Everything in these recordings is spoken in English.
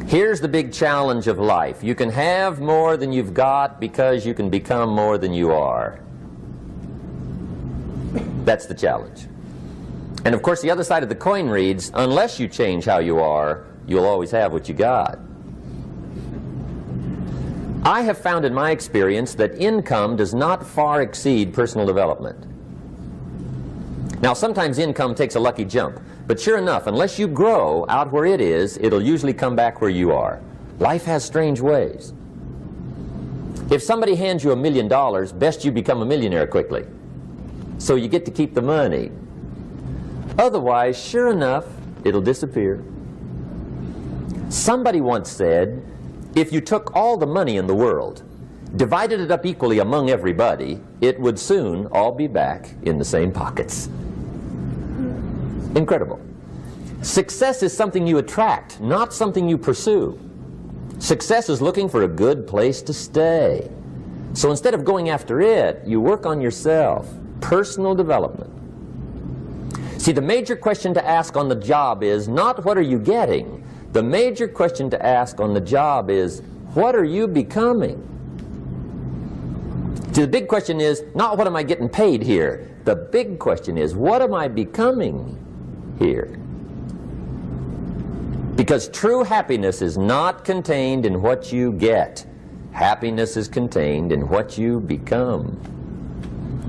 Here's the big challenge of life. You can have more than you've got because you can become more than you are. That's the challenge. And of course the other side of the coin reads, unless you change how you are, you'll always have what you got. I have found in my experience that income does not far exceed personal development. Now sometimes income takes a lucky jump. But sure enough, unless you grow out where it is, it'll usually come back where you are. Life has strange ways. If somebody hands you $1 million, best you become a millionaire quickly, so you get to keep the money. Otherwise, sure enough, it'll disappear. Somebody once said, if you took all the money in the world, divided it up equally among everybody, it would soon all be back in the same pockets. Incredible. Success is something you attract, not something you pursue. Success is looking for a good place to stay. So instead of going after it, you work on yourself. Personal development. See, the major question to ask on the job is not what are you getting. The major question to ask on the job is what are you becoming? See, the big question is not what am I getting paid here. The big question is what am I becoming here? Because true happiness is not contained in what you get. Happiness is contained in what you become.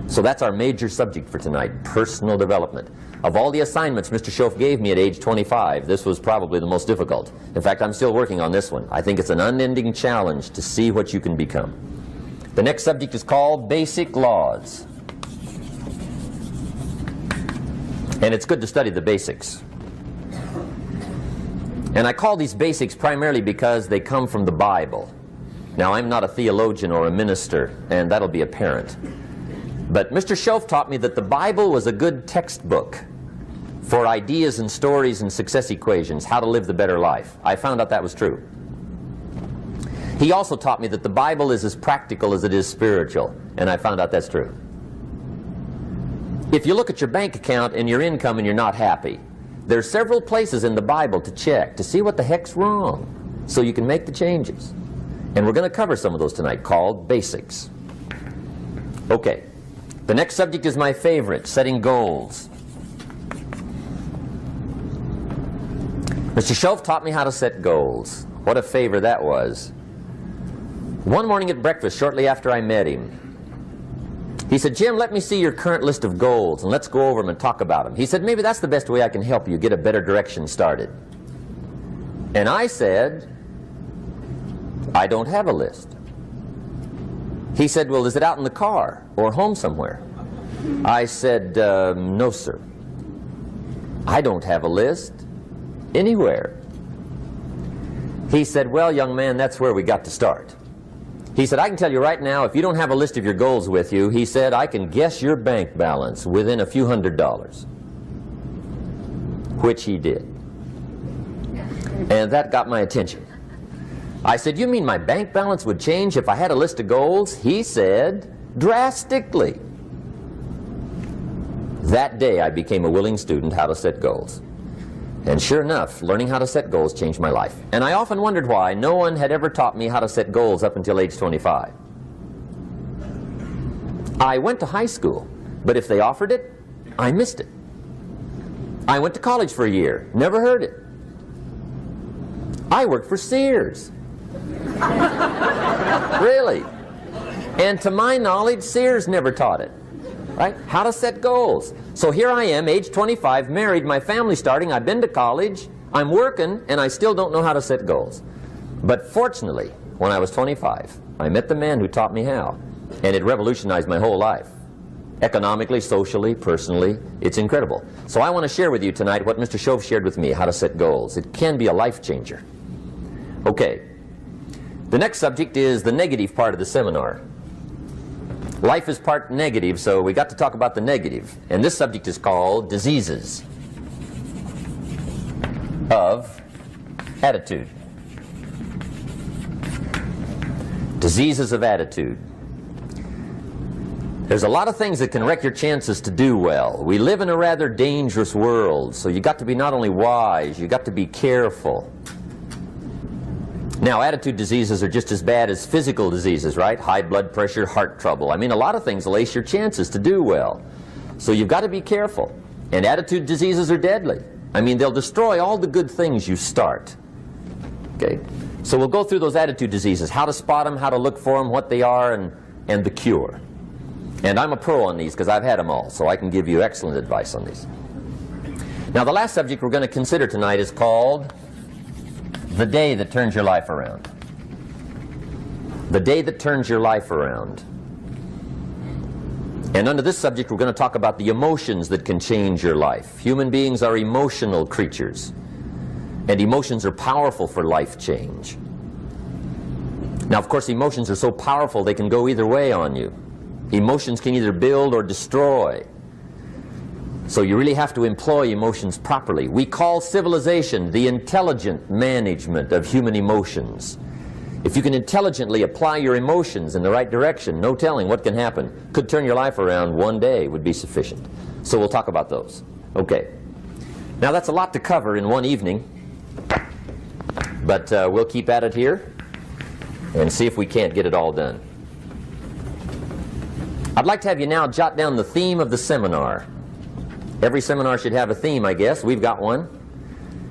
So that's our major subject for tonight, personal development. Of all the assignments Mr. Schoaf gave me at age 25, this was probably the most difficult. In fact, I'm still working on this one. I think it's an unending challenge to see what you can become. The next subject is called Basic Laws. And it's good to study the basics. And I call these basics primarily because they come from the Bible. Now, I'm not a theologian or a minister, and that'll be apparent. But Mr. Schoaf taught me that the Bible was a good textbook for ideas and stories and success equations, how to live the better life. I found out that was true. He also taught me that the Bible is as practical as it is spiritual, and I found out that's true. If you look at your bank account and your income and you're not happy, there are several places in the Bible to check to see what the heck's wrong so you can make the changes. And we're going to cover some of those tonight, called basics. Okay, the next subject is my favorite, setting goals. Mr. Schoaf taught me how to set goals. What a favor that was. One morning at breakfast, shortly after I met him, he said, Jim, let me see your current list of goals and let's go over them and talk about them. He said, maybe that's the best way I can help you get a better direction started. And I said, I don't have a list. He said, well, is it out in the car or home somewhere? I said, no, sir. I don't have a list anywhere. He said, well, young man, that's where we got to start. He said, I can tell you right now, if you don't have a list of your goals with you, he said, I can guess your bank balance within a few $100s. Which he did. And that got my attention. I said, you mean my bank balance would change if I had a list of goals? He said, drastically. That day I became a willing student how to set goals. And sure enough, learning how to set goals changed my life. And I often wondered why no one had ever taught me how to set goals up until age 25. I went to high school, but if they offered it, I missed it. I went to college for a year, never heard it. I worked for Sears. Really. And to my knowledge, Sears never taught it. Right? How to set goals. So here I am, age 25, married, my family's starting, I've been to college, I'm working, and I still don't know how to set goals. But fortunately, when I was 25, I met the man who taught me how, and it revolutionized my whole life. Economically, socially, personally, it's incredible. So I want to share with you tonight what Mr. Schoaf shared with me, how to set goals. It can be a life changer. Okay. The next subject is the negative part of the seminar. Life is part negative, so we got to talk about the negative. And this subject is called diseases of attitude. Diseases of attitude. There's a lot of things that can wreck your chances to do well. We live in a rather dangerous world, so you got to be not only wise, you got to be careful. Now, attitude diseases are just as bad as physical diseases, right? High blood pressure, heart trouble. I mean, a lot of things lace your chances to do well. So you've got to be careful. And attitude diseases are deadly. I mean, they'll destroy all the good things you start. Okay? So we'll go through those attitude diseases, how to spot them, how to look for them, what they are, and the cure. And I'm a pro on these because I've had them all, so I can give you excellent advice on these. Now, the last subject we're going to consider tonight is called the day that turns your life around. The day that turns your life around. And under this subject, we're going to talk about the emotions that can change your life. Human beings are emotional creatures, and emotions are powerful for life change. Now, of course, emotions are so powerful they can go either way on you. Emotions can either build or destroy. So you really have to employ emotions properly. We call civilization the intelligent management of human emotions. If you can intelligently apply your emotions in the right direction, no telling what can happen. Could turn your life around one day would be sufficient. So we'll talk about those. Okay. Now that's a lot to cover in one evening, but we'll keep at it here and see if we can't get it all done. I'd like to have you now jot down the theme of the seminar. Every seminar should have a theme, I guess. We've got one.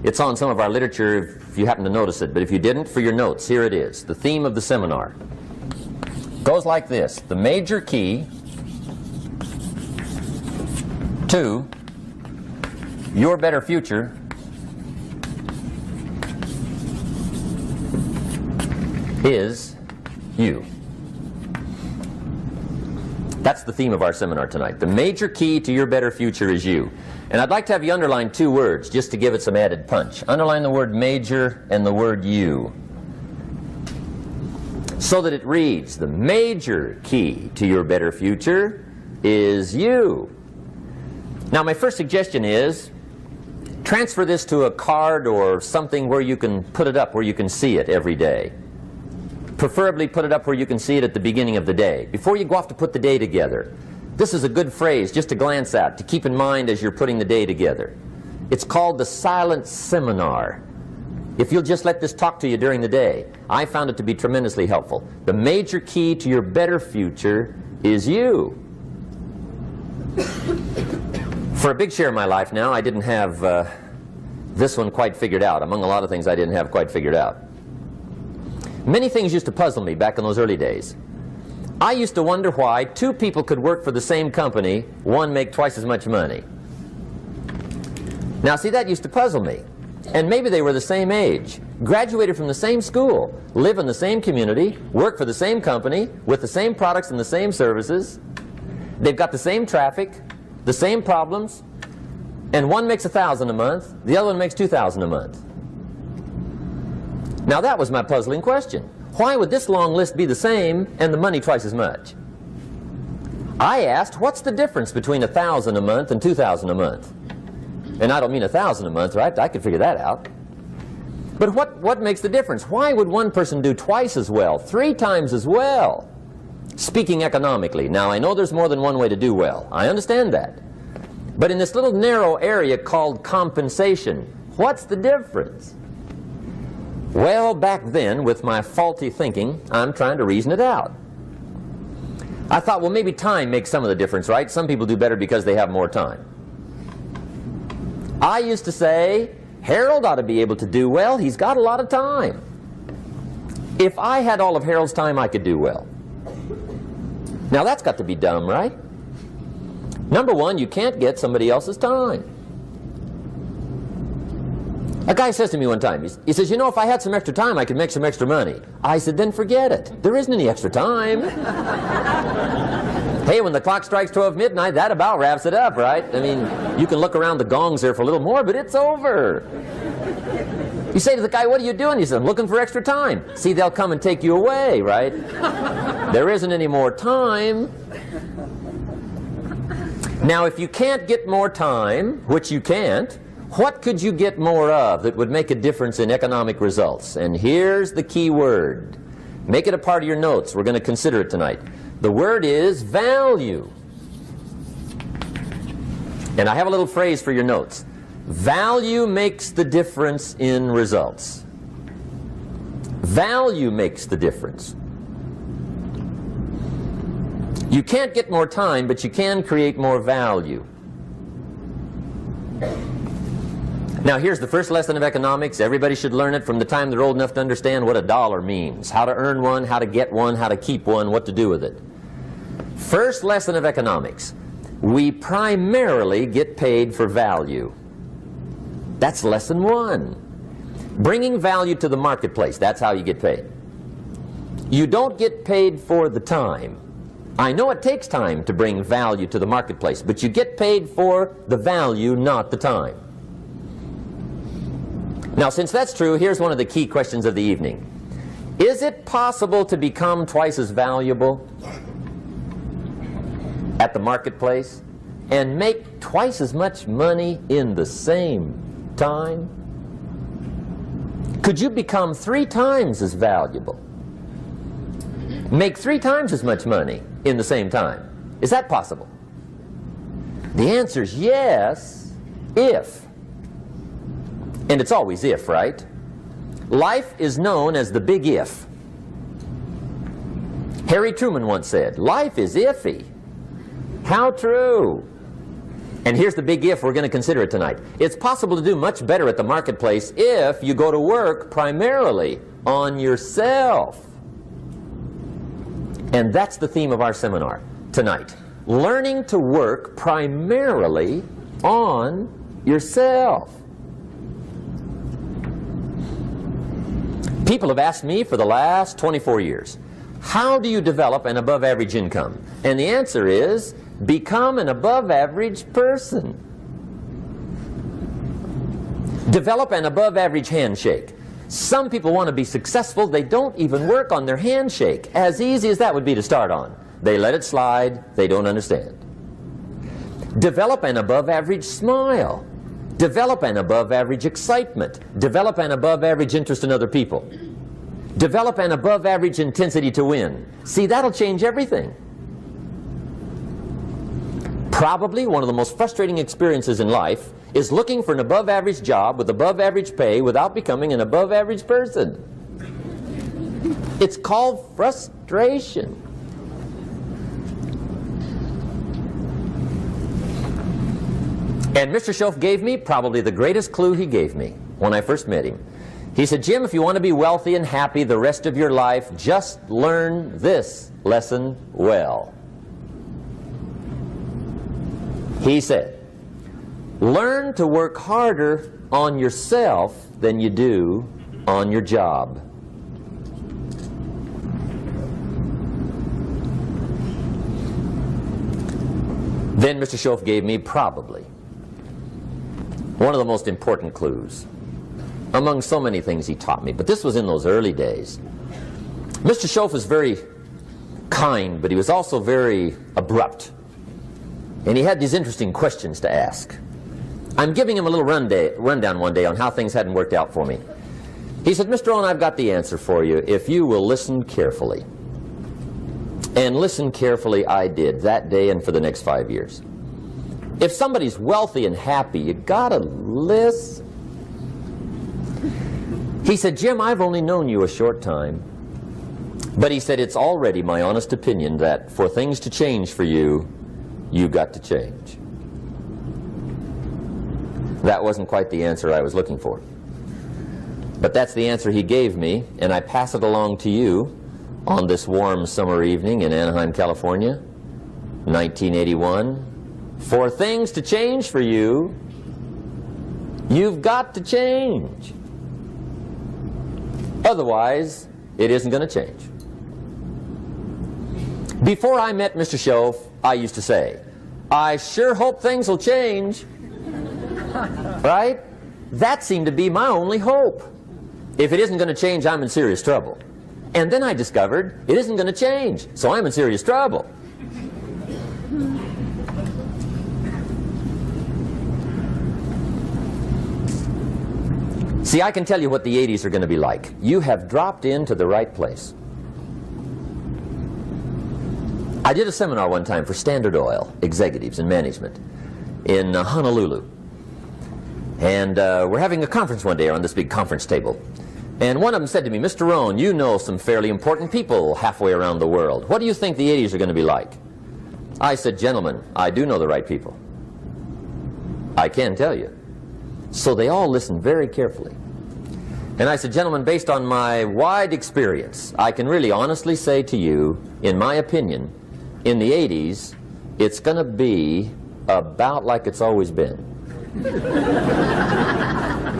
It's on some of our literature if you happen to notice it, but if you didn't, for your notes, here it is. The theme of the seminar goes like this: the major key to your better future is you. That's the theme of our seminar tonight. The major key to your better future is you. And I'd like to have you underline two words just to give it some added punch. Underline the word major and the word you, so that it reads, the major key to your better future is you. Now, my first suggestion is transfer this to a card or something where you can put it up, where you can see it every day. Preferably put it up where you can see it at the beginning of the day, before you go off to put the day together. This is a good phrase just to glance at, to keep in mind as you're putting the day together. It's called the silent seminar. If you'll just let this talk to you during the day, I found it to be tremendously helpful. The major key to your better future is you. For a big share of my life now, I didn't have this one quite figured out. Among a lot of things I didn't have quite figured out. Many things used to puzzle me back in those early days. I used to wonder why two people could work for the same company, one make twice as much money. Now, see, that used to puzzle me. And maybe they were the same age, graduated from the same school, live in the same community, work for the same company, with the same products and the same services. They've got the same traffic, the same problems, and one makes $1,000 a month, the other one makes $2,000 a month. Now that was my puzzling question. Why would this long list be the same and the money twice as much? I asked, what's the difference between $1,000 a month and $2,000 a month? And I don't mean $1,000 a month, right? I could figure that out. But what makes the difference? Why would one person do twice as well, 3 times as well? Speaking economically. Now, I know there's more than one way to do well. I understand that. But in this little narrow area called compensation, what's the difference? Well, back then, with my faulty thinking, I'm trying to reason it out. I thought, well, maybe time makes some of the difference, right? Some people do better because they have more time. I used to say, Harold ought to be able to do well. He's got a lot of time. If I had all of Harold's time, I could do well. Now, that's got to be dumb, right? Number one, you can't get somebody else's time. A guy says to me one time, he says, you know, if I had some extra time, I could make some extra money. I said, then forget it. There isn't any extra time. Hey, when the clock strikes 12 midnight, that about wraps it up, right? I mean, you can look around the gongs there for a little more, but it's over. You say to the guy, what are you doing? He says, I'm looking for extra time. See, they'll come and take you away, right? There isn't any more time. Now, if you can't get more time, which you can't, what could you get more of that would make a difference in economic results? And here's the key word. Make it a part of your notes. We're going to consider it tonight. The word is value. And I have a little phrase for your notes. Value makes the difference in results. Value makes the difference. You can't get more time, but you can create more value. Now here's the first lesson of economics. Everybody should learn it from the time they're old enough to understand what a dollar means, how to earn one, how to get one, how to keep one, what to do with it. First lesson of economics. We primarily get paid for value. That's lesson one. Bringing value to the marketplace, that's how you get paid. You don't get paid for the time. I know it takes time to bring value to the marketplace, but you get paid for the value, not the time. Now, since that's true, here's one of the key questions of the evening. Is it possible to become twice as valuable at the marketplace and make twice as much money in the same time? Could you become 3 times as valuable? Make 3 times as much money in the same time? Is that possible? The answer is yes, if. And it's always if, right? Life is known as the big if. Harry Truman once said, life is iffy. How true. And here's the big if we're going to consider it tonight. It's possible to do much better at the marketplace if you go to work primarily on yourself. And that's the theme of our seminar tonight. Learning to work primarily on yourself. People have asked me for the last 24 years, how do you develop an above average income? And the answer is, become an above average person. Develop an above average handshake. Some people want to be successful, they don't even work on their handshake. As easy as that would be to start on. They let it slide, they don't understand. Develop an above average smile. Develop an above average excitement. Develop an above average interest in other people. Develop an above average intensity to win. See, that'll change everything. Probably one of the most frustrating experiences in life is looking for an above average job with above average pay without becoming an above average person. It's called frustration. And Mr. Schoaf gave me probably the greatest clue he gave me when I first met him. He said, Jim, if you want to be wealthy and happy the rest of your life, just learn this lesson well. He said, learn to work harder on yourself than you do on your job. Then Mr. Schoaf gave me probably one of the most important clues among so many things he taught me, but this was in those early days. Mr. Schoaf was very kind, but he was also very abrupt. And he had these interesting questions to ask. I'm giving him a little rundown one day on how things hadn't worked out for me. He said, Mr. Rohn, I've got the answer for you if you will listen carefully. And listen carefully I did that day and for the next 5 years. If somebody's wealthy and happy, you gotta listen. He said, Jim, I've only known you a short time. But he said, it's already my honest opinion that for things to change for you, you've got to change. That wasn't quite the answer I was looking for. But that's the answer he gave me, and I pass it along to you on this warm summer evening in Anaheim, California, 1981. For things to change for you, you've got to change. Otherwise, it isn't going to change. Before I met Mr. Schoaf, I used to say, I sure hope things will change. Right? That seemed to be my only hope. If it isn't going to change, I'm in serious trouble. And then I discovered it isn't going to change, so I'm in serious trouble. See, I can tell you what the 80s are going to be like. You have dropped into the right place. I did a seminar one time for Standard Oil executives and management in Honolulu. And we're having a conference one day on this big conference table. And one of them said to me, Mr. Rohn, you know some fairly important people halfway around the world. What do you think the 80s are going to be like? I said, gentlemen, I do know the right people. I can tell you. So they all listened very carefully. And I said, gentlemen, based on my wide experience, I can really honestly say to you, in my opinion, in the 80s, it's going to be about like it's always been.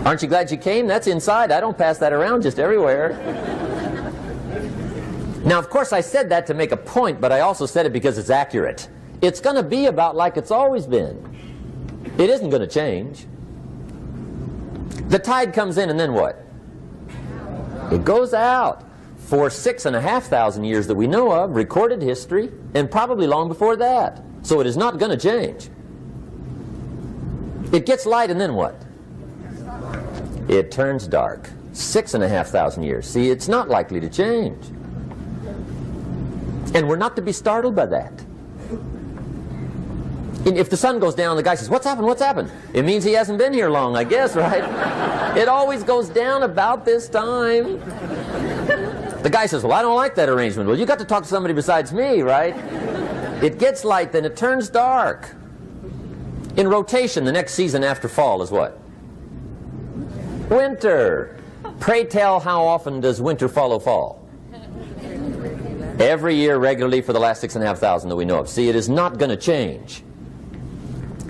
Aren't you glad you came? That's inside. I don't pass that around just everywhere. Now, of course, I said that to make a point, but I also said it because it's accurate. It's going to be about like it's always been. It isn't going to change. The tide comes in and then what? It goes out. For 6,500 years that we know of, recorded history, and probably long before that. So it is not going to change. It gets light and then what? It turns dark. 6,500 years. See, it's not likely to change. And we're not to be startled by that. And if the sun goes down, the guy says, what's happened, what's happened? It means he hasn't been here long, I guess, right? It always goes down about this time. The guy says, well, I don't like that arrangement. Well, you got to talk to somebody besides me, right? It gets light, then it turns dark. In rotation, the next season after fall is what? Winter. Pray tell, how often does winter follow fall? Every year regularly for the last 6,500 that we know of. See, it is not going to change.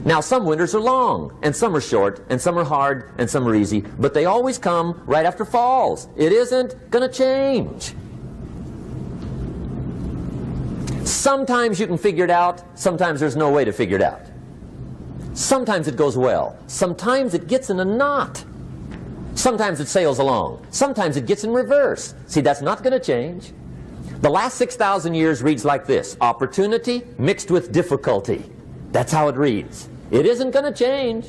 Now, some winters are long, and some are short, and some are hard, and some are easy, but they always come right after falls. It isn't going to change. Sometimes you can figure it out, sometimes there's no way to figure it out. Sometimes it goes well, sometimes it gets in a knot. Sometimes it sails along, sometimes it gets in reverse. See, that's not going to change. The last 6,000 years reads like this: opportunity mixed with difficulty. That's how it reads. It isn't going to change.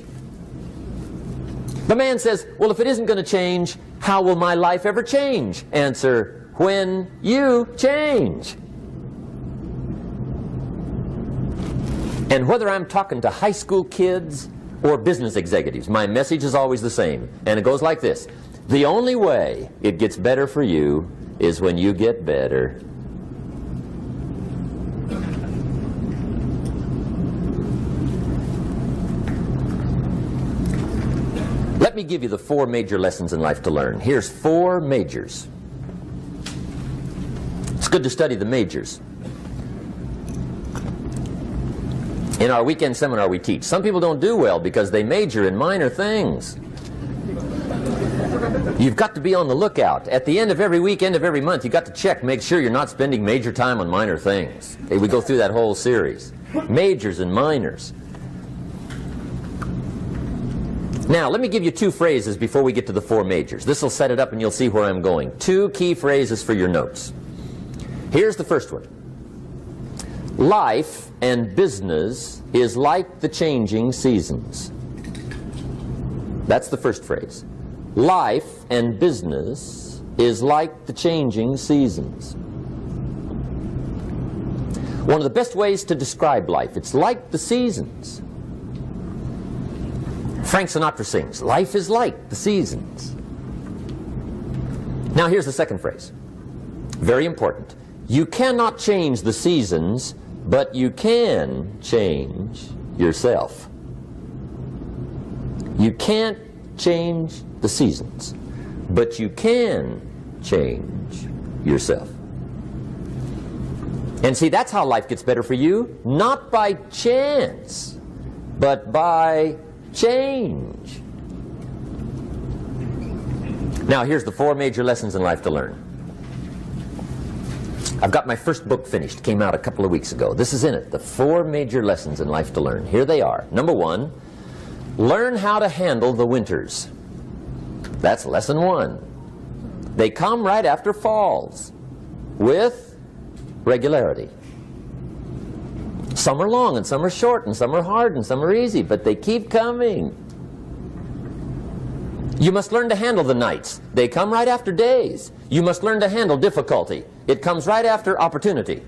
The man says, well, if it isn't going to change, how will my life ever change? Answer, when you change. And whether I'm talking to high school kids or business executives, my message is always the same. And it goes like this: the only way it gets better for you is when you get better. Let me give you the 4 major lessons in life to learn. Here's 4 majors. It's good to study the majors. In our weekend seminar we teach, some people don't do well because they major in minor things. You've got to be on the lookout. At the end of every week, end of every month, you've got to check, make sure you're not spending major time on minor things. We go through that whole series. Majors and minors. Now, let me give you 2 phrases before we get to the 4 majors. This will set it up and you'll see where I'm going. 2 key phrases for your notes. Here's the first one. Life and business is like the changing seasons. That's the first phrase. Life and business is like the changing seasons. One of the best ways to describe life, it's like the seasons. Frank Sinatra sings, life is like the seasons. Now here's the second phrase. Very important. You cannot change the seasons, but you can change yourself. You can't change the seasons, but you can change yourself. And see, that's how life gets better for you, not by chance, but by change. Now, here's the 4 major lessons in life to learn. I've got my first book finished, came out a couple of weeks ago. This is in it, the 4 major lessons in life to learn. Here they are. Number 1, learn how to handle the winters. That's lesson 1. They come right after falls, with regularity. Some are long, and some are short, and some are hard, and some are easy, but they keep coming. You must learn to handle the nights. They come right after days. You must learn to handle difficulty. It comes right after opportunity.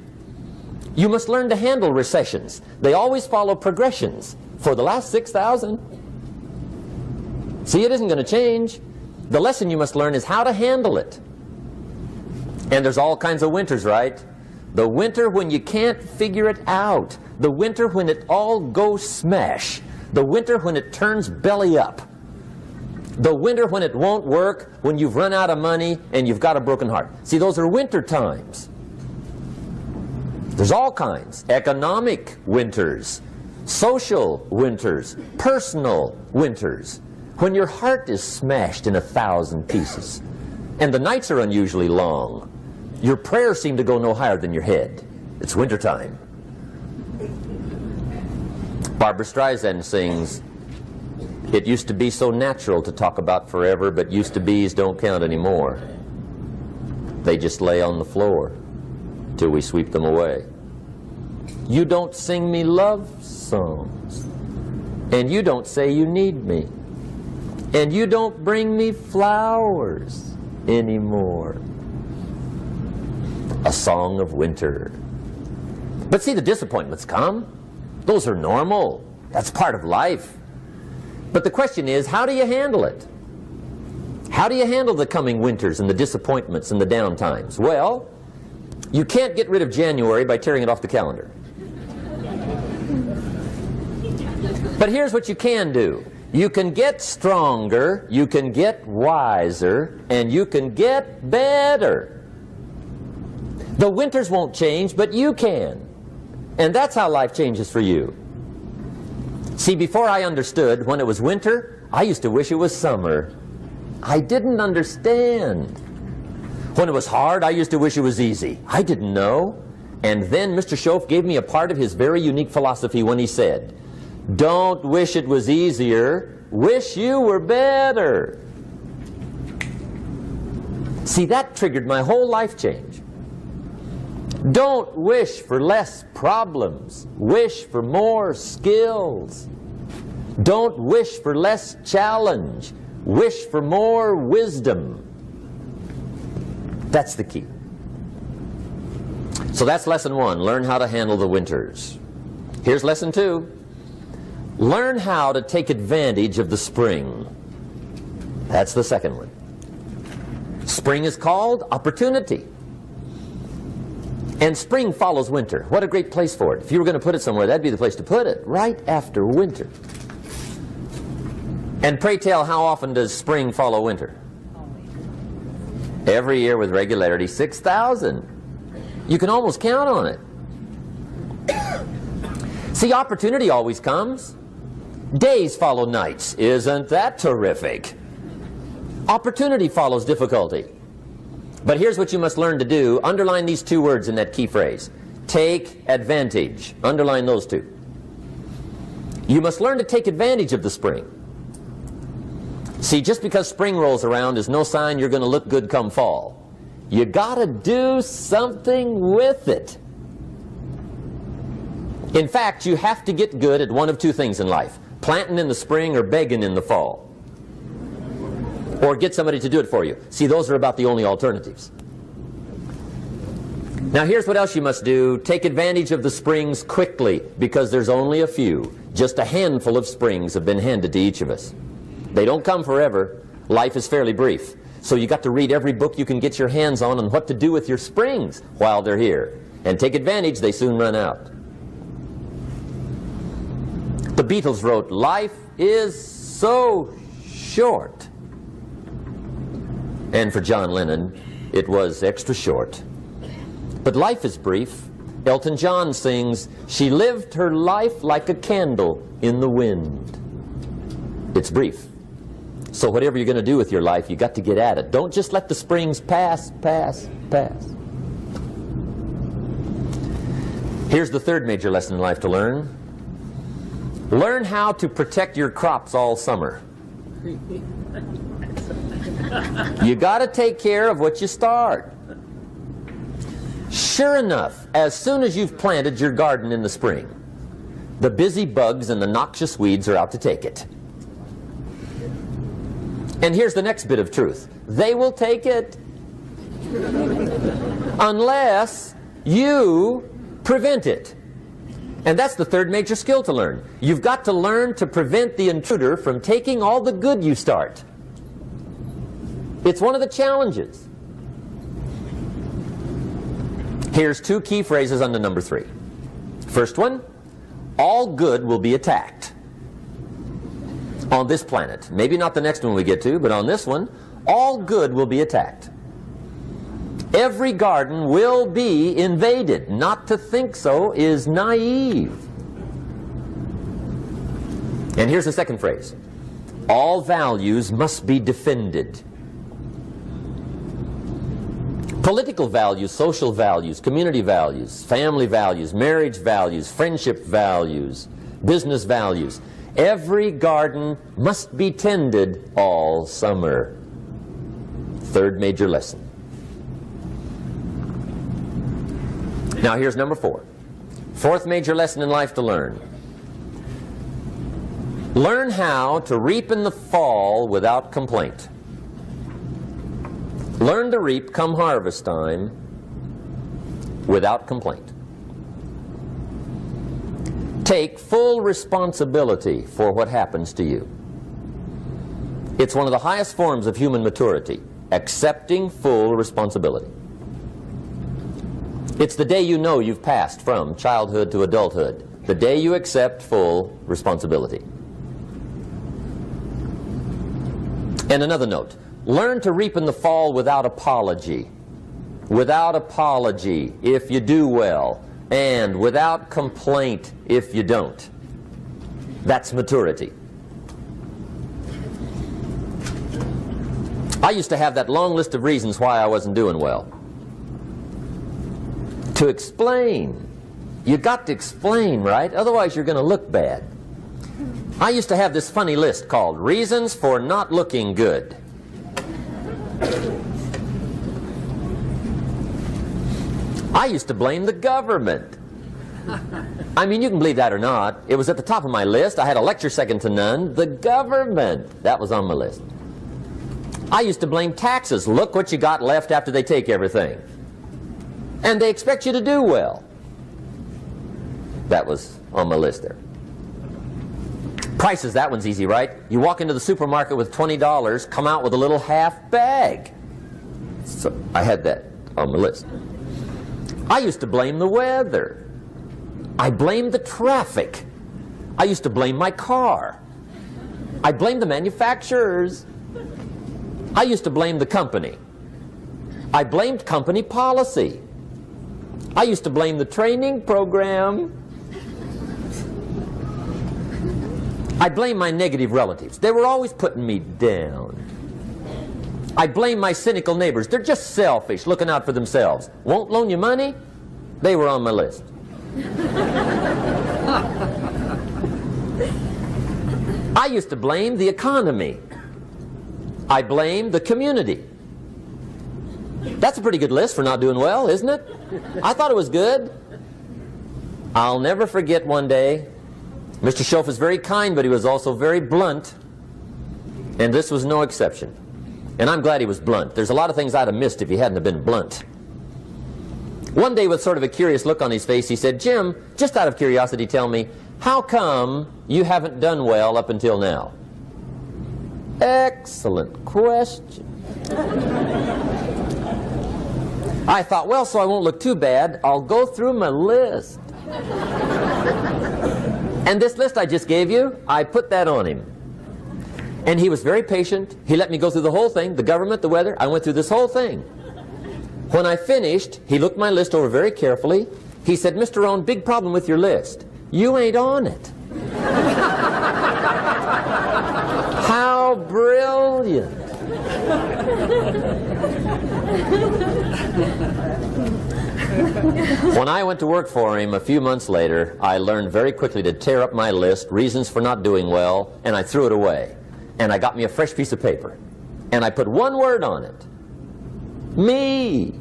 You must learn to handle recessions. They always follow progressions. For the last 6,000. See, it isn't going to change. The lesson you must learn is how to handle it. And there's all kinds of winters, right? The winter when you can't figure it out. The winter when it all goes smash. The winter when it turns belly up. The winter when it won't work, when you've run out of money and you've got a broken heart. See, those are winter times. There's all kinds. Economic winters, social winters, personal winters. When your heart is smashed in 1,000 pieces and the nights are unusually long, your prayers seem to go no higher than your head. It's wintertime. Barbra Streisand sings, "It used to be so natural to talk about forever, but used to be's don't count anymore. They just lay on the floor till we sweep them away. You don't sing me love songs, and you don't say you need me, and you don't bring me flowers anymore." A song of winter. But see, the disappointments come. Those are normal. That's part of life. But the question is, how do you handle it? How do you handle the coming winters and the disappointments and the downtimes? Well, you can't get rid of January by tearing it off the calendar. But here's what you can do. You can get stronger, you can get wiser, and you can get better. The winters won't change, but you can. And that's how life changes for you. See, before I understood, when it was winter, I used to wish it was summer. I didn't understand. When it was hard, I used to wish it was easy. I didn't know. And then Mr. Schoaf gave me a part of his very unique philosophy when he said, "Don't wish it was easier, wish you were better." See, that triggered my whole life change. Don't wish for less problems, wish for more skills. Don't wish for less challenge, wish for more wisdom. That's the key. So that's lesson one, learn how to handle the winters. Here's lesson two, learn how to take advantage of the spring. That's the second one. Spring is called opportunity. And spring follows winter. What a great place for it. If you were going to put it somewhere, that'd be the place to put it, right after winter. And pray tell, how often does spring follow winter? Every year with regularity, 6,000. You can almost count on it. See, opportunity always comes. Days follow nights. Isn't that terrific? Opportunity follows difficulty. But here's what you must learn to do. Underline these two words in that key phrase. Take advantage. Underline those two. You must learn to take advantage of the spring. See, just because spring rolls around is no sign you're going to look good come fall. You got to do something with it. In fact, you have to get good at one of two things in life. Planting in the spring or begging in the fall. Or get somebody to do it for you. See, those are about the only alternatives. Now here's what else you must do. Take advantage of the springs quickly, because there's only a few. Just a handful of springs have been handed to each of us. They don't come forever. Life is fairly brief. So you got to read every book you can get your hands on what to do with your springs while they're here. And take advantage, they soon run out. The Beatles wrote, "Life is so short." And for John Lennon, it was extra short. But life is brief. Elton John sings, "She lived her life like a candle in the wind." It's brief. So whatever you're going to do with your life, you got to get at it. Don't just let the springs pass. Here's the third major lesson in life to learn. Learn how to protect your crops all summer. You got to take care of what you start. Sure enough, as soon as you've planted your garden in the spring, the busy bugs and the noxious weeds are out to take it. And here's the next bit of truth. They will take it unless you Prevent it. And that's the third major skill to learn. You've got to learn to prevent the intruder from taking all the good you start. It's one of the challenges. Here's two key phrases under number 3. First one, all good will be attacked. On this planet. Maybe not the next one we get to, but on this one, all good will be attacked. Every garden will be invaded. Not to think so is naive. And here's the second phrase. All values must be defended. Political values, social values, community values, family values, marriage values, friendship values, business values. Every garden must be tended all summer. Third major lesson. Now here's number 4. Fourth major lesson in life to learn. Learn how to reap in the fall without complaint. Learn to reap come harvest time without complaint. Take full responsibility for what happens to you. It's one of the highest forms of human maturity, accepting full responsibility. It's the day you know you've passed from childhood to adulthood, the day you accept full responsibility. And another note, learn to reap in the fall without apology. Without apology if you do well, and without complaint if you don't. That's maturity. I used to have that long list of reasons why I wasn't doing well. To explain. You got to explain, right? Otherwise you're going to look bad. I used to have this funny list called Reasons for Not Looking Good. I used to blame the government. I mean, you can believe that or not. It was at the top of my list. I had a lecture second to none. The government. That was on my list. I used to blame taxes. Look what you got left after they take everything. And they expect you to do well. That was on my list there. Prices, that one's easy, right? You walk into the supermarket with $20, come out with a little half bag. So I had that on my list. I used to blame the weather. I blamed the traffic. I used to blame my car. I blamed the manufacturers. I used to blame the company. I blamed company policy. I used to blame the training program. I blame my negative relatives. They were always putting me down. I blame my cynical neighbors. They're just selfish, looking out for themselves. Won't loan you money? They were on my list. I used to blame the economy. I blamed the community. That's a pretty good list for not doing well, isn't it? I thought it was good. I'll never forget one day, Mr. Schoaf was very kind, but he was also very blunt. And this was no exception. And I'm glad he was blunt. There's a lot of things I'd have missed if he hadn't have been blunt. One day, with sort of a curious look on his face, he said, "Jim, just out of curiosity, tell me, how come you haven't done well up until now?" Excellent question. I thought, well, so I won't look too bad, I'll go through my list. And this list I just gave you, I put that on him. And he was very patient. He let me go through the whole thing, the government, the weather. I went through this whole thing. When I finished, he looked my list over very carefully. He said, "Mr. Rohn, big problem with your list. You ain't on it." How brilliant. When I went to work for him a few months later, I learned very quickly to tear up my list, reasons for not doing well, and I threw it away. And I got me a fresh piece of paper. And I put one word on it. Me.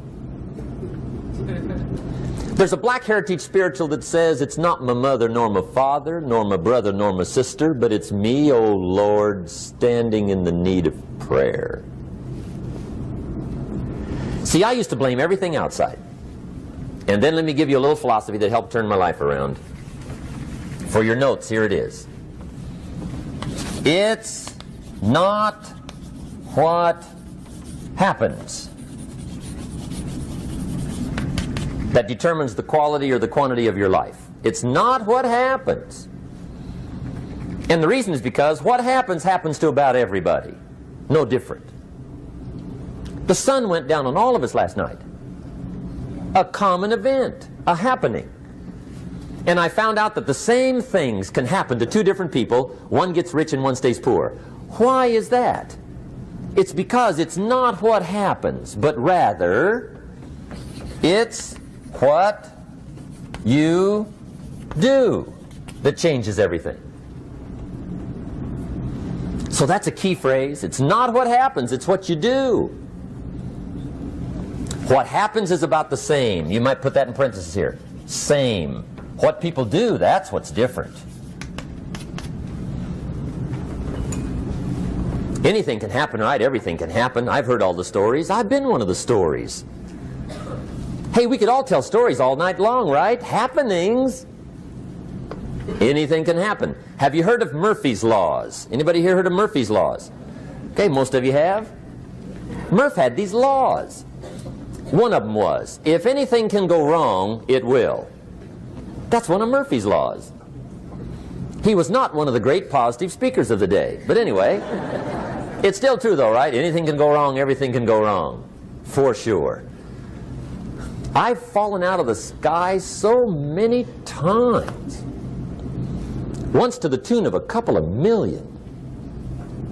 There's a Black Heritage spiritual that says, "It's not my mother nor my father, nor my brother nor my sister, but it's me, O Lord, standing in the need of prayer." See, I used to blame everything outside. And then let me give you a little philosophy that helped turn my life around. For your notes, here it is. It's not what happens that determines the quality or the quantity of your life. It's not what happens. And the reason is because what happens happens to about everybody. No different. The sun went down on all of us last night. A common event, a happening. And I found out that the same things can happen to two different people. One gets rich and one stays poor. Why is that? It's because it's not what happens, but rather it's what you do that changes everything. So that's a key phrase. It's not what happens, it's what you do. What happens is about the same. You might put that in parentheses here. Same. What people do, that's what's different. Anything can happen, right? Everything can happen. I've heard all the stories. I've been one of the stories. Hey, we could all tell stories all night long, right? Happenings. Anything can happen. Have you heard of Murphy's Laws? Anybody here heard of Murphy's Laws? Okay, most of you have. Murph had these laws. One of them was, if anything can go wrong, it will. That's one of Murphy's Laws. He was not one of the great positive speakers of the day. But anyway, it's still true though, right? Anything can go wrong, everything can go wrong. For sure. I've fallen out of the sky so many times. Once to the tune of a couple of million.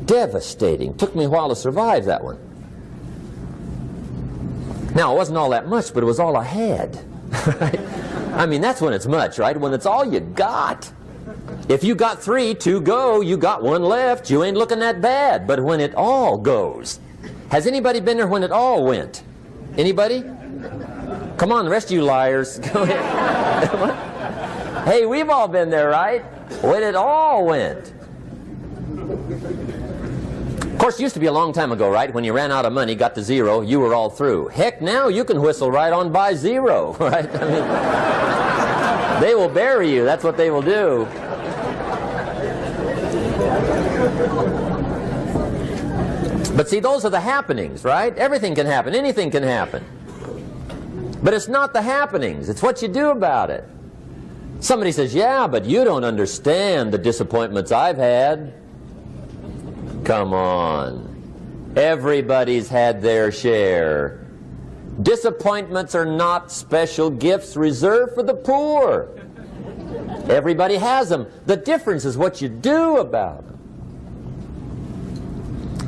Devastating. Took me a while to survive that one. Now, it wasn't all that much, but it was all I had. Right? I mean, that's when it's much, right? When it's all you got. If you got 3, 2 go, you got 1 left, you ain't looking that bad. But when it all goes. Has anybody been there when it all went? Anybody? Come on, the rest of you liars. Go ahead. Come on. Hey, we've all been there, right? When it all went. Of course, it used to be a long time ago, right? When you ran out of money, got to 0, you were all through. Heck, now you can whistle right on by 0, right? I mean, they will bury you. That's what they will do. But see, those are the happenings, right? Everything can happen. Anything can happen. But it's not the happenings. It's what you do about it. Somebody says, yeah, but you don't understand the disappointments I've had. Come on. Everybody's had their share. Disappointments are not special gifts reserved for the poor. Everybody has them. The difference is what you do about them.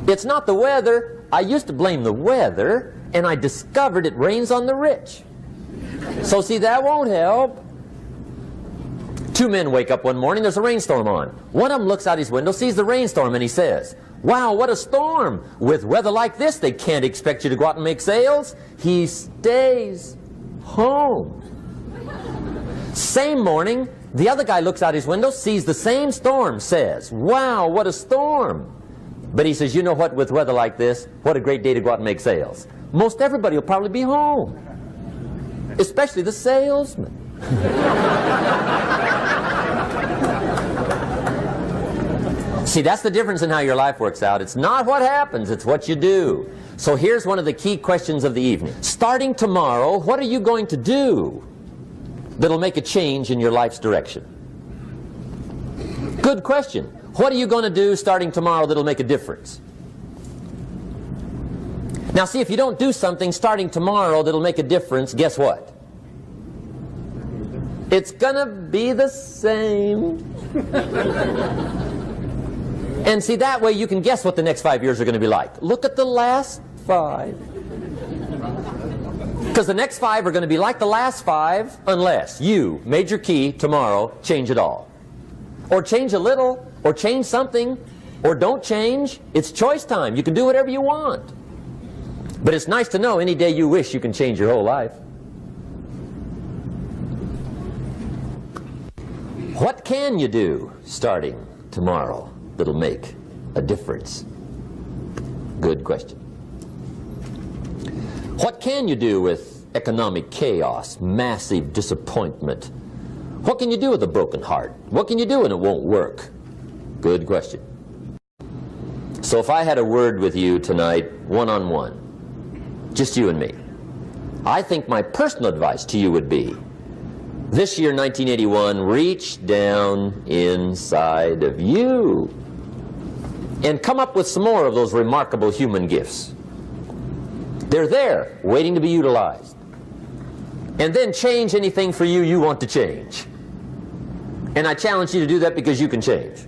It's not the weather. I used to blame the weather, and I discovered it rains on the rich. So see, that won't help. 2 men wake up one morning, there's a rainstorm on. One of them looks out his window, sees the rainstorm, and he says, wow, what a storm. With weather like this, they can't expect you to go out and make sales. He stays home. Same morning, the other guy looks out his window, sees the same storm, says, wow, what a storm. But he says, you know what, with weather like this, what a great day to go out and make sales. Most everybody will probably be home, especially the salesman. See, that's the difference in how your life works out. It's not what happens, it's what you do. So here's one of the key questions of the evening. Starting tomorrow, what are you going to do that'll make a change in your life's direction? Good question. What are you going to do starting tomorrow that'll make a difference? Now see, if you don't do something starting tomorrow that'll make a difference, guess what? It's gonna be the same. And see, that way you can guess what the next 5 years are going to be like. Look at the last 5. Because the next 5 are going to be like the last 5 unless you, major key, tomorrow, change it all. Or change a little, or change something, or don't change. It's choice time. You can do whatever you want. But it's nice to know any day you wish you can change your whole life. What can you do starting tomorrow that'll make a difference? Good question. What can you do with economic chaos, massive disappointment. What can you do with a broken heart? What can you do when it won't work? Good question. So if I had a word with you tonight, one-on-one, just you and me, I think my personal advice to you would be, this year, 1981, reach down inside of you and come up with some more of those remarkable human gifts. They're there, waiting to be utilized. And then change anything for you you want to change. And I challenge you to do that because you can change.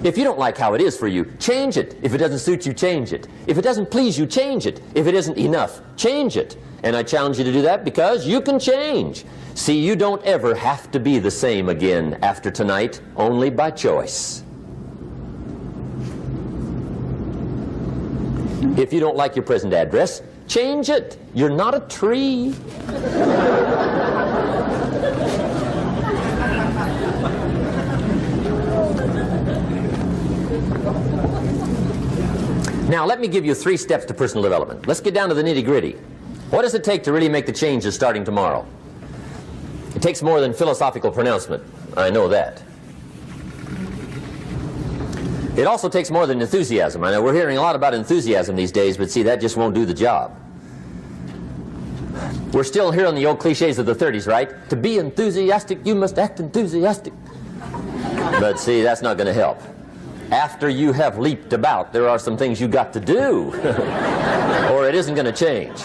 If you don't like how it is for you, change it. If it doesn't suit you, change it. If it doesn't please you, change it. If it isn't enough, change it. And I challenge you to do that because you can change. See, you don't ever have to be the same again after tonight, only by choice. If you don't like your present address, change it. You're not a tree. Now, let me give you 3 steps to personal development. Let's get down to the nitty-gritty. What does it take to really make the changes starting tomorrow? It takes more than philosophical pronouncement. I know that. It also takes more than enthusiasm. I know we're hearing a lot about enthusiasm these days, but see, that just won't do the job. We're still hearing the old cliches of the 30s, right? To be enthusiastic, you must act enthusiastic. But see, that's not going to help. After you have leaped about, there are some things you got to do, or it isn't going to change.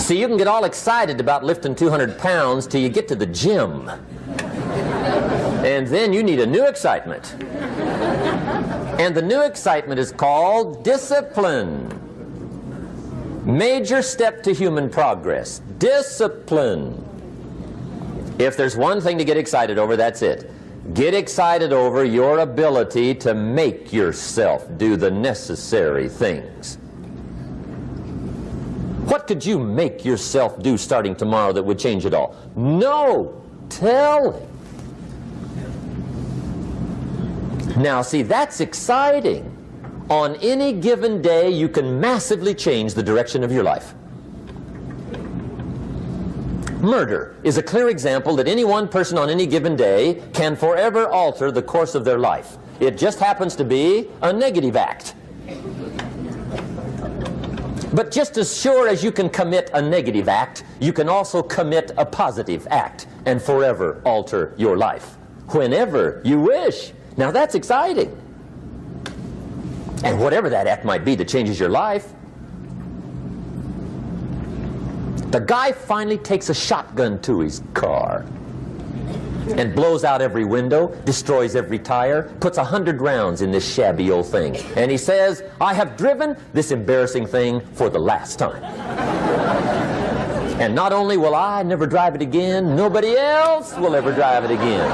See, you can get all excited about lifting 200 pounds till you get to the gym. And then you need a new excitement. And the new excitement is called discipline. Major step to human progress. Discipline. If there's one thing to get excited over, that's it. Get excited over your ability to make yourself do the necessary things. What could you make yourself do starting tomorrow that would change it all? No! Tell him. Now, see, that's exciting. On any given day, you can massively change the direction of your life. Murder is a clear example that any one person on any given day can forever alter the course of their life. It just happens to be a negative act. But just as sure as you can commit a negative act, you can also commit a positive act and forever alter your life, whenever you wish. Now that's exciting. And whatever that act might be that changes your life. The guy finally takes a shotgun to his car and blows out every window, destroys every tire, puts 100 rounds in this shabby old thing. And he says, I have driven this embarrassing thing for the last time. And not only will I never drive it again, nobody else will ever drive it again.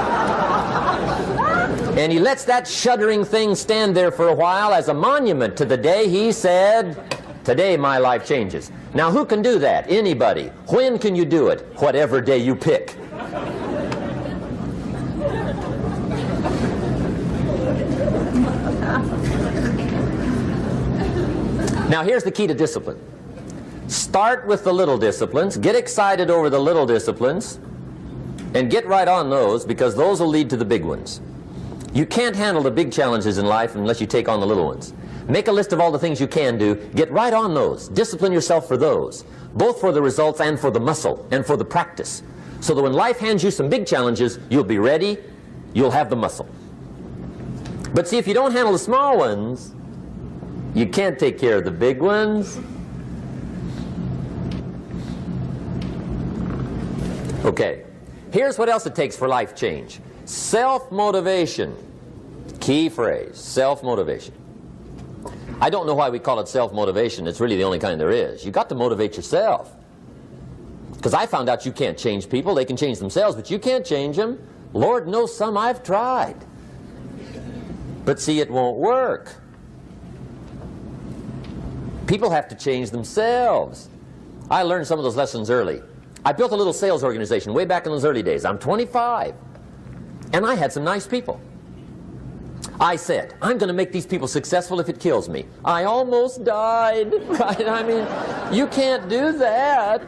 And he lets that shuddering thing stand there for a while as a monument to the day he said, today my life changes. Now who can do that? Anybody. When can you do it? Whatever day you pick. Now here's the key to discipline. Start with the little disciplines, get excited over the little disciplines, and get right on those, because those will lead to the big ones. You can't handle the big challenges in life unless you take on the little ones. Make a list of all the things you can do, get right on those, discipline yourself for those, both for the results and for the muscle and for the practice, so that when life hands you some big challenges, you'll be ready, you'll have the muscle. But see, if you don't handle the small ones, you can't take care of the big ones. Okay, here's what else it takes for life change. Self-motivation. Key phrase, self-motivation. I don't know why we call it self-motivation. It's really the only kind there is. You've got to motivate yourself. Because I found out you can't change people. They can change themselves, but you can't change them. Lord knows some I've tried. But see, it won't work. People have to change themselves. I learned some of those lessons early. I built a little sales organization way back in those early days. I'm 25. And I had some nice people. I said, I'm going to make these people successful if it kills me. I almost died, right? I mean, you can't do that.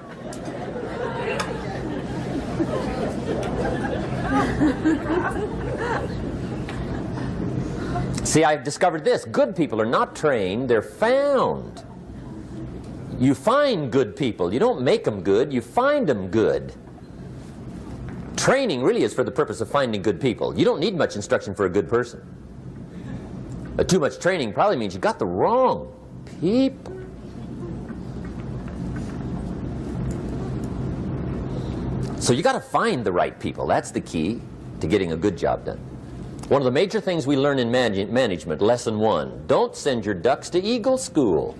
See, I've discovered this. Good people are not trained, they're found. You find good people. You don't make them good, you find them good. Training really is for the purpose of finding good people. You don't need much instruction for a good person. Too much training probably means you got the wrong people. So you got to find the right people. That's the key to getting a good job done. One of the major things we learn in management, lesson 1, don't send your ducks to Eagle School.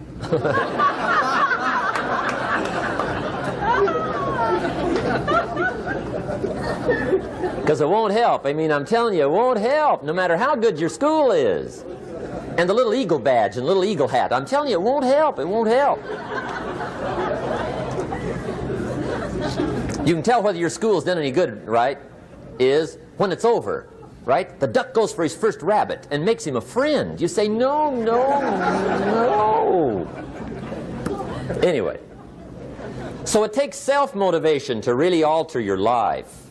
Because it won't help. I mean, I'm telling you, it won't help, no matter how good your school is. And the little eagle badge and little eagle hat, I'm telling you, it won't help. It won't help. You can tell whether your school's done any good, right, is when it's over, right? The duck goes for his first rabbit and makes him a friend. You say, no, no, no. Anyway, so it takes self-motivation to really alter your life.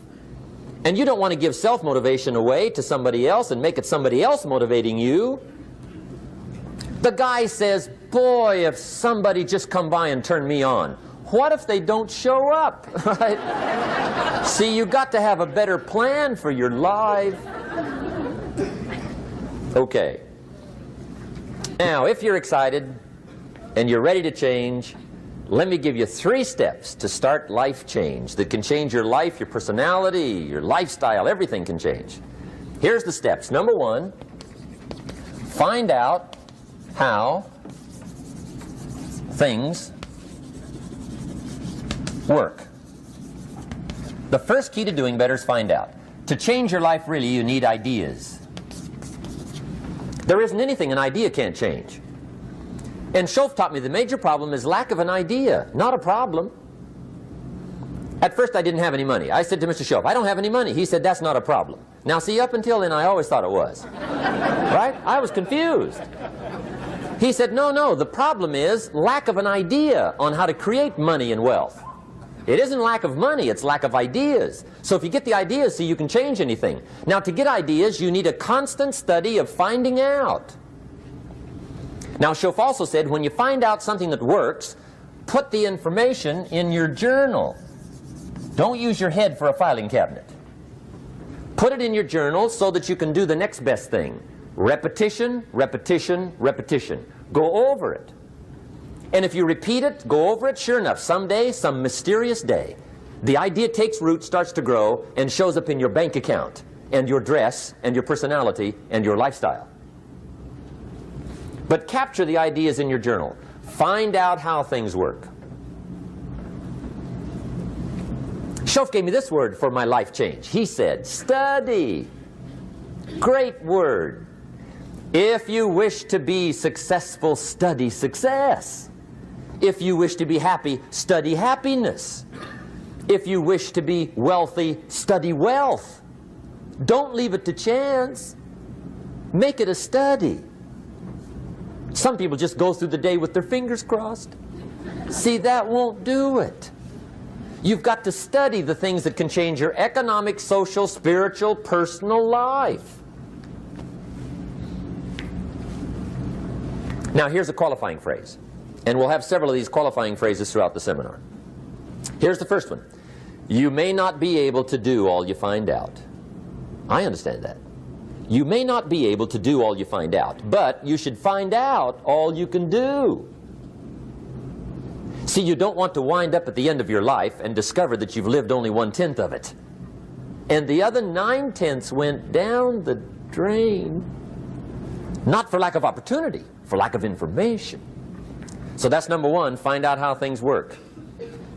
And you don't want to give self-motivation away to somebody else and make it somebody else motivating you. The guy says, boy, if somebody just come by and turn me on. What if they don't show up? Right? See, you got to have a better plan for your life. Okay. Now, if you're excited and you're ready to change, let me give you 3 steps to start life change that can change your life, your personality, your lifestyle, everything can change. Here's the steps. Number 1, find out how things work. The first key to doing better is find out. To change your life, really, you need ideas. There isn't anything an idea can't change. And Schoaf taught me the major problem is lack of an idea, not a problem. At first I didn't have any money. I said to Mr. Schoaf, I don't have any money. He said, that's not a problem. Now see, up until then I always thought it was. Right? I was confused. He said, no, no, the problem is lack of an idea on how to create money and wealth. It isn't lack of money, it's lack of ideas. So if you get the ideas, see, you can change anything. Now to get ideas, you need a constant study of finding out. Now Schoaf also said, when you find out something that works, put the information in your journal. Don't use your head for a filing cabinet. Put it in your journal so that you can do the next best thing. Repetition, repetition, repetition. Go over it. And if you repeat it, go over it, sure enough, someday, some mysterious day, the idea takes root, starts to grow, and shows up in your bank account, and your dress, and your personality, and your lifestyle. But capture the ideas in your journal. Find out how things work. Schoaf gave me this word for my life change. He said, study. Great word. If you wish to be successful, study success. If you wish to be happy, study happiness. If you wish to be wealthy, study wealth. Don't leave it to chance. Make it a study. Some people just go through the day with their fingers crossed. See, that won't do it. You've got to study the things that can change your economic, social, spiritual, personal life. Now here's a qualifying phrase. And we'll have several of these qualifying phrases throughout the seminar. Here's the first one. You may not be able to do all you find out. I understand that. You may not be able to do all you find out, but you should find out all you can do. See, you don't want to wind up at the end of your life and discover that you've lived only 1/10 of it. And the other 9/10 went down the drain. Not for lack of opportunity, for lack of information. So that's number 1, find out how things work.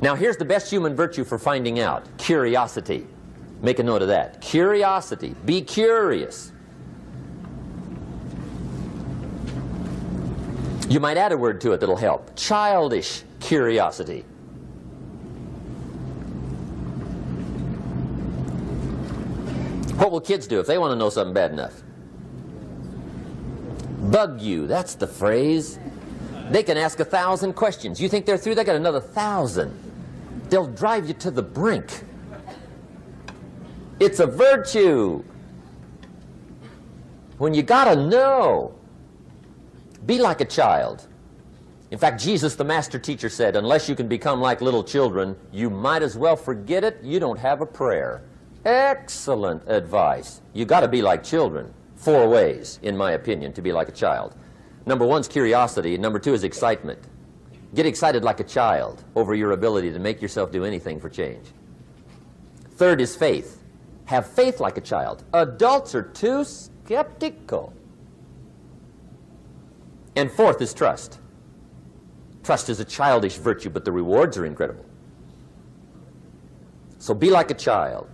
Now here's the best human virtue for finding out, curiosity. Make a note of that. Curiosity. Be curious. You might add a word to it that'll help. Childish curiosity. What will kids do if they want to know something bad enough? Bug you, that's the phrase. They can ask 1,000 questions. You think they're through? They got another 1,000. They'll drive you to the brink. It's a virtue. When you gotta know, be like a child. In fact, Jesus, the master teacher, said, unless you can become like little children, you might as well forget it. You don't have a prayer. Excellent advice. You got to be like children. 4 ways, in my opinion, to be like a child. Number 1 is curiosity. Number 2 is excitement. Get excited like a child over your ability to make yourself do anything for change. 3rd is faith. Have faith like a child. Adults are too skeptical. And 4th is trust. Trust is a childish virtue, but the rewards are incredible. So be like a child.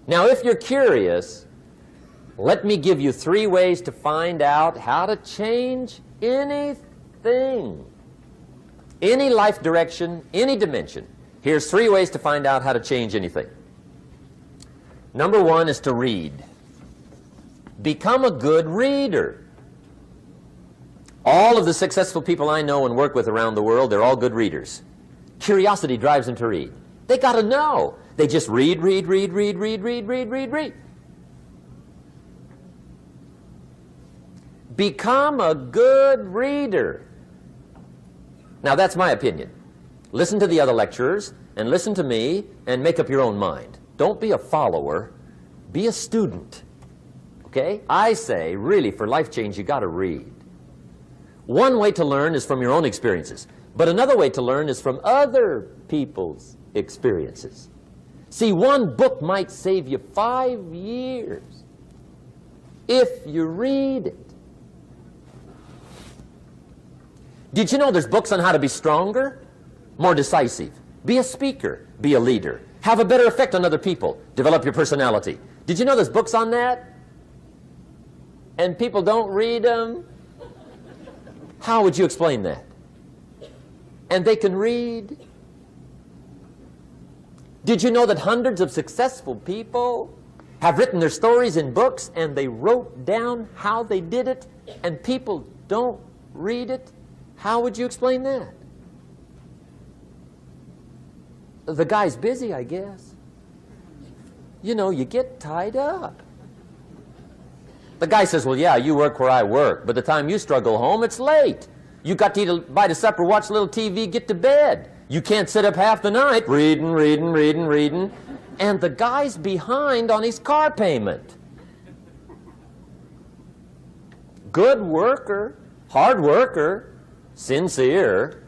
Now, if you're curious, let me give you 3 ways to find out how to change anything. Any life direction, any dimension. Here's 3 ways to find out how to change anything. Number 1 is to read. Become a good reader. All of the successful people I know and work with around the world, they're all good readers. Curiosity drives them to read. They got to know. They just read. Become a good reader. Now, that's my opinion. Listen to the other lecturers and listen to me and make up your own mind. Don't be a follower. Be a student. Okay? I say, really, for life change, you got to read. One way to learn is from your own experiences, but another way to learn is from other people's experiences. See, one book might save you 5 years if you read it. Did you know there's books on how to be stronger, more decisive, be a speaker, be a leader, have a better effect on other people, develop your personality? Did you know there's books on that? And people don't read them? How would you explain that? And they can read? Did you know that hundreds of successful people have written their stories in books and they wrote down how they did it and people don't read it? How would you explain that? The guy's busy, I guess. You know, you get tied up. The guy says, well, yeah, you work where I work. By the time you struggle home, it's late. You got to eat a bite of supper, watch a little TV, get to bed. You can't sit up half the night reading. And the guy's behind on his car payment. Good worker, hard worker, sincere.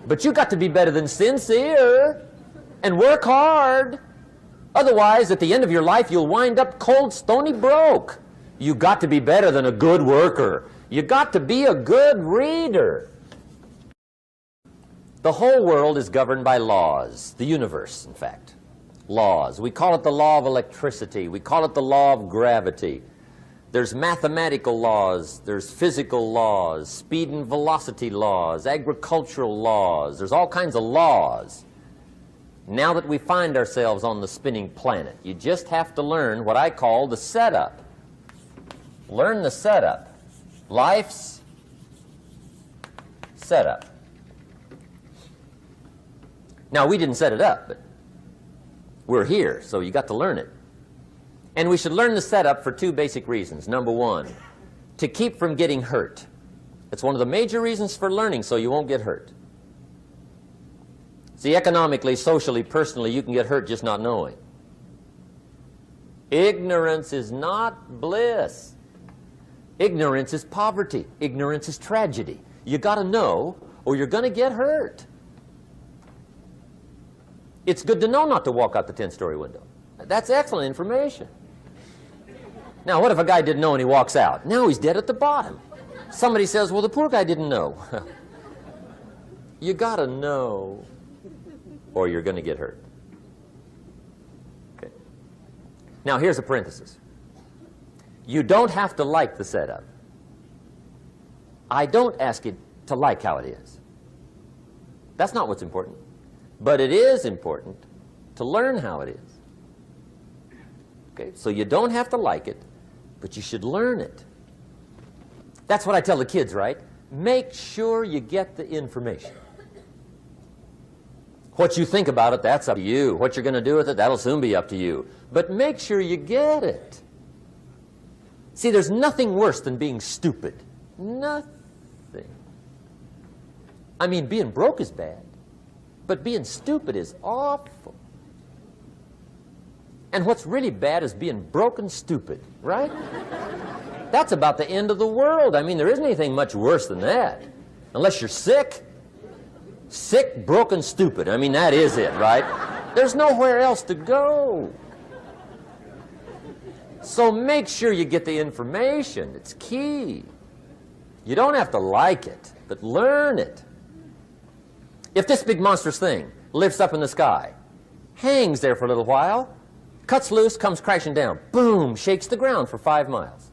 But you got to be better than sincere and work hard. Otherwise, at the end of your life, you'll wind up cold, stony broke. You got to be better than a good worker. You got to be a good reader. The whole world is governed by laws. The universe, in fact. Laws. We call it the law of electricity. We call it the law of gravity. There's mathematical laws. There's physical laws, speed and velocity laws, agricultural laws. There's all kinds of laws. Now that we find ourselves on the spinning planet, you just have to learn what I call the setup. Learn the setup. Life's setup. Now, we didn't set it up, but we're here, so you got to learn it. And we should learn the setup for 2 basic reasons. Number 1, to keep from getting hurt. It's one of the major reasons for learning, so you won't get hurt. See, economically, socially, personally, you can get hurt just not knowing. Ignorance is not bliss. Ignorance is poverty. Ignorance is tragedy. You got to know, or you're going to get hurt. It's good to know not to walk out the 10-story window. That's excellent information. Now, what if a guy didn't know and he walks out? Now he's dead at the bottom. Somebody says, well, the poor guy didn't know. You got to know, or you're going to get hurt. Okay. Now, here's a parenthesis. You don't have to like the setup. I don't ask you to like how it is. That's not what's important. But it is important to learn how it is. Okay, so you don't have to like it, but you should learn it. That's what I tell the kids, right? Make sure you get the information. What you think about it, that's up to you. What you're going to do with it, that'll soon be up to you. But make sure you get it. See, there's nothing worse than being stupid. Nothing. I mean, being broke is bad, but being stupid is awful. And what's really bad is being broke and stupid, right? That's about the end of the world. I mean, there isn't anything much worse than that. Unless you're sick. Sick, broken, stupid. I mean, that is it, right? There's nowhere else to go. So make sure you get the information. It's key. You don't have to like it, but learn it. If this big monstrous thing lifts up in the sky, hangs there for a little while, cuts loose, comes crashing down, boom, shakes the ground for 5 miles.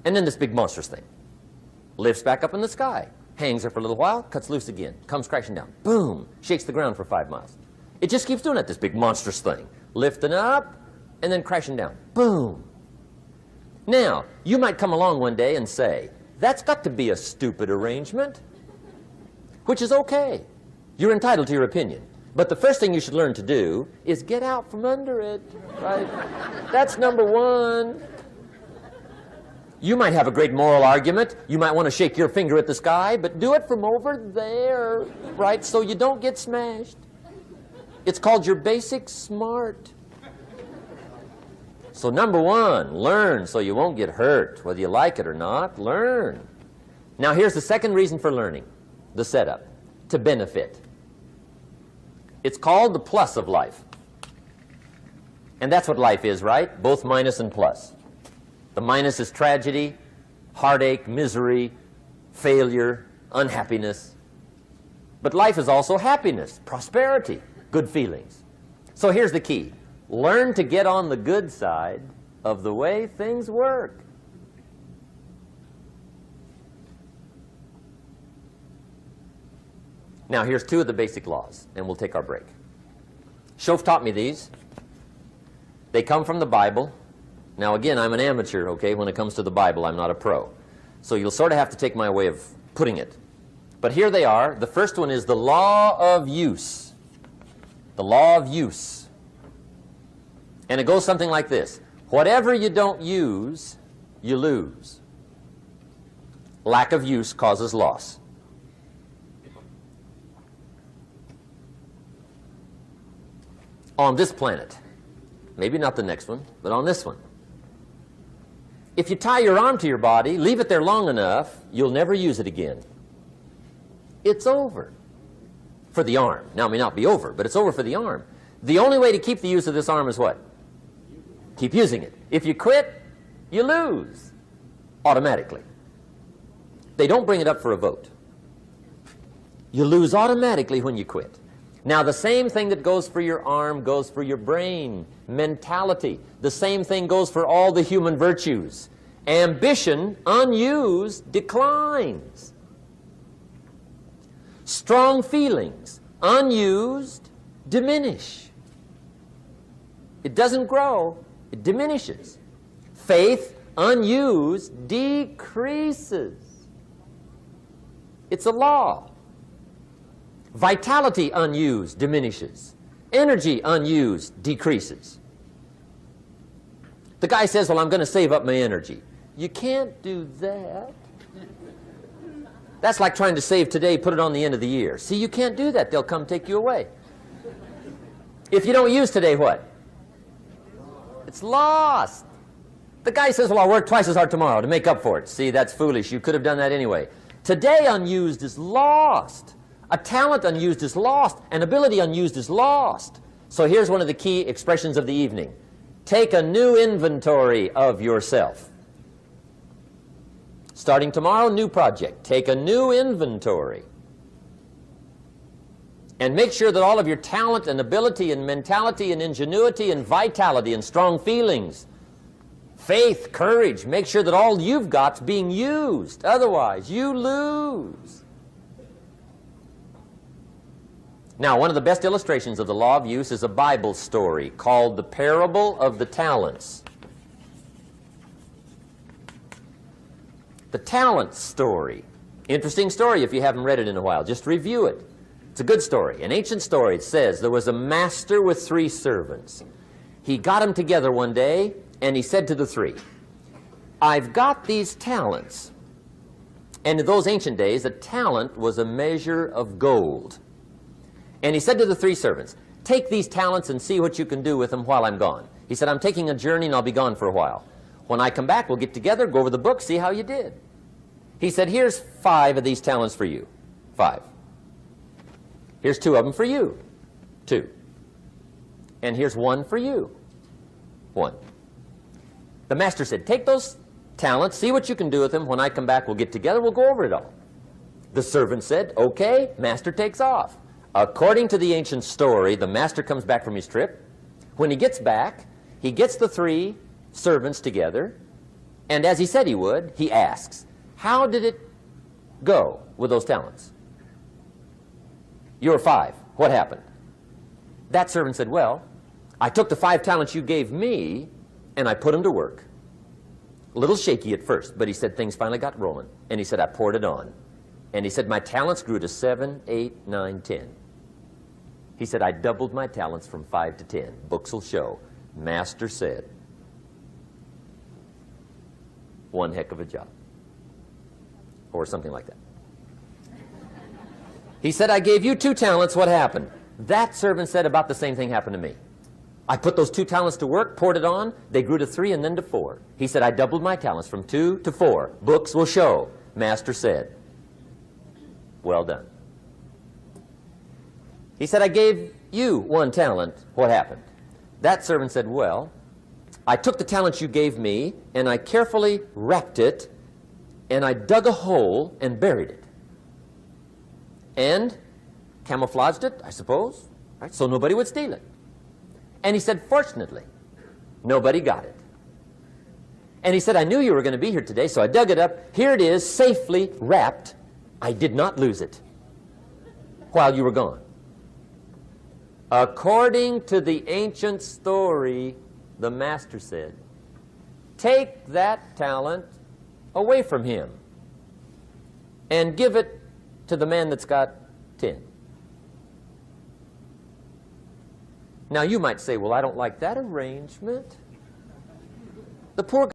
And then this big monstrous thing lifts back up in the sky, hangs there for a little while, cuts loose again, comes crashing down, boom, shakes the ground for 5 miles. It just keeps doing it, this big monstrous thing, lifting up and then crashing down, boom. Now, you might come along one day and say, that's got to be a stupid arrangement, which is okay. You're entitled to your opinion. But the first thing you should learn to do is get out from under it, right? That's number one. You might have a great moral argument. You might want to shake your finger at the sky, but do it from over there, right, so you don't get smashed. It's called your basic smart. So number one, learn so you won't get hurt. Whether you like it or not, learn. Now here's the second reason for learning, the setup, to benefit. It's called the plus of life. And that's what life is, right? Both minus and plus. The minus is tragedy, heartache, misery, failure, unhappiness. But life is also happiness, prosperity, good feelings. So here's the key. Learn to get on the good side of the way things work. Now, here's 2 of the basic laws, and we'll take our break. Schoaf taught me these. They come from the Bible. Now, again, I'm an amateur, okay? When it comes to the Bible, I'm not a pro. So you'll sort of have to take my way of putting it. But here they are. The first one is the law of use. The law of use. And it goes something like this. Whatever you don't use, you lose. Lack of use causes loss. On this planet, maybe not the next one, but on this one, if you tie your arm to your body, leave it there long enough, you'll never use it again. It's over for the arm. Now, it may not be over, but it's over for the arm. The only way to keep the use of this arm is what? Keep using it. If you quit, you lose automatically. They don't bring it up for a vote. You lose automatically when you quit. Now, the same thing that goes for your arm goes for your brain, mentality. The same thing goes for all the human virtues. Ambition, unused, declines. Strong feelings, unused, diminish. It doesn't grow, it diminishes. Faith, unused, decreases. It's a law. Vitality unused diminishes. Energy unused decreases. The guy says, well, I'm going to save up my energy. You can't do that. That's like trying to save today, put it on the end of the year. See, you can't do that. They'll come take you away. If you don't use today, what? It's lost. The guy says, well, I'll work twice as hard tomorrow to make up for it. See, that's foolish. You could have done that anyway. Today unused is lost. A talent unused is lost. An ability unused is lost. So here's one of the key expressions of the evening. Take a new inventory of yourself. Starting tomorrow, new project. Take a new inventory. And make sure that all of your talent and ability and mentality and ingenuity and vitality and strong feelings, faith, courage, make sure that all you've got's being used. Otherwise, you lose. Now, one of the best illustrations of the law of use is a Bible story called the Parable of the Talents. The talent story. Interesting story if you haven't read it in a while. Just review it. It's a good story. An ancient story. It says there was a master with 3 servants. He got them together one day, and he said to the 3, I've got these talents. And in those ancient days, a talent was a measure of gold. And he said to the 3 servants, take these talents and see what you can do with them while I'm gone. He said, I'm taking a journey and I'll be gone for a while. When I come back, we'll get together, go over the book, see how you did. He said, here's 5 of these talents for you. 5. Here's 2 of them for you. 2. And here's 1 for you. 1. The master said, take those talents, see what you can do with them. When I come back, we'll get together, we'll go over it all. The servant said, okay. Master takes off. According to the ancient story, the master comes back from his trip. When he gets back, he gets the 3 servants together, and as he said he would, he asks, how did it go with those talents? You were 5. What happened? That servant said, well, I took the 5 talents you gave me, and I put them to work. A little shaky at first, but he said things finally got rolling. And he said, I poured it on. And he said, my talents grew to 7, 8, 9, 10. He said, I doubled my talents from 5 to 10. Books will show. Master said, one heck of a job. Or something like that. He said, I gave you 2 talents. What happened? That servant said, about the same thing happened to me. I put those 2 talents to work, poured it on. They grew to 3 and then to 4. He said, I doubled my talents from 2 to 4. Books will show. Master said, well done. He said, I gave you 1 talent. What happened? That servant said, well, I took the talents you gave me, and I carefully wrapped it, and I dug a hole and buried it. And camouflaged it, I suppose, right, so nobody would steal it. And he said, fortunately, nobody got it. And he said, I knew you were going to be here today, so I dug it up. Here it is, safely wrapped. I did not lose it while you were gone. According to the ancient story, the master said, take that talent away from him and give it to the man that's got 10. Now you might say, well, I don't like that arrangement. The poor